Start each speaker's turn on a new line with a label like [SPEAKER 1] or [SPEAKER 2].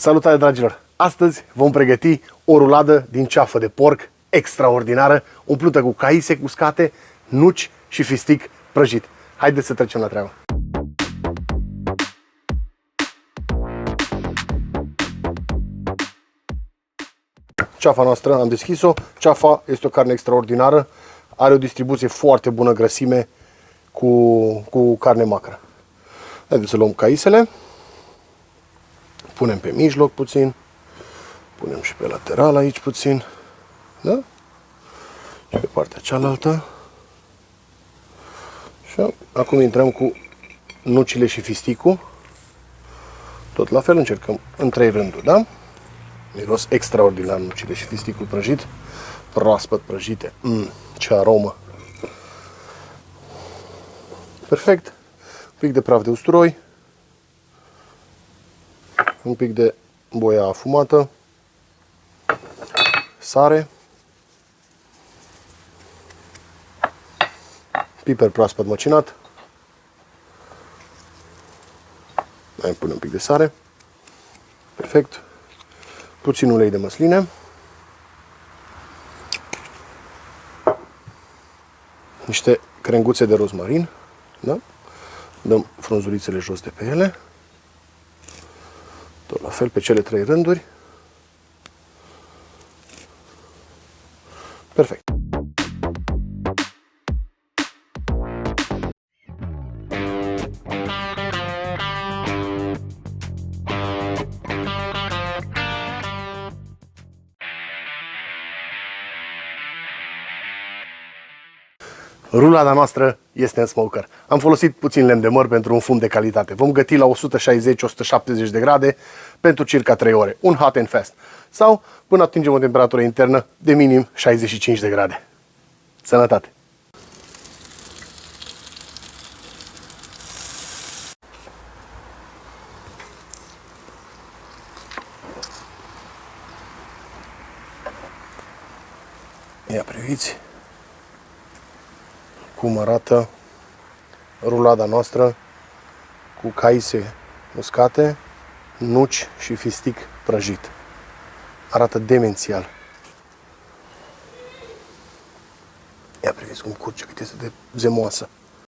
[SPEAKER 1] Salutare, dragilor! Astăzi vom pregăti o ruladă din ceafă de porc extraordinară, umplută cu caise uscate, nuci și fistic prăjit. Haideți să trecem la treabă! Ceafa noastră, am deschis-o. Ceafa este o carne extraordinară, are o distribuție foarte bună, grăsime cu carne macră. Haideți să luăm caisele, punem pe mijloc puțin, punem și pe lateral aici puțin, da? Și pe partea cealaltă. Și acum intrăm cu nucile și fisticul. Tot la fel încercăm în 3 rânduri, da? Miros extraordinar nucile și fisticul prăjit, proaspăt prăjite. Ce aromă! Perfect. Un pic de praf de usturoi, un pic de boia afumată, sare, piper proaspăt măcinat, mai punem un pic de sare, perfect, puțin ulei de măsline, niște crenguțe de rozmarin, da? Dăm frunzulițele jos de pe ele, tot la fel pe cele 3 rânduri. Perfect. Rulada noastră este în smoker. Am folosit puțin lemn de măr pentru un fum de calitate. Vom găti la 160-170 de grade pentru circa 3 ore. Un hot and fast. Sau până atingem o temperatură internă de minim 65 de grade. Sănătate! Ia priviți cum arată rulada noastră cu caise uscate, nuci și fistic prăjit. Arată demențial. Ia priviți cum curge, cât este de zemoasă.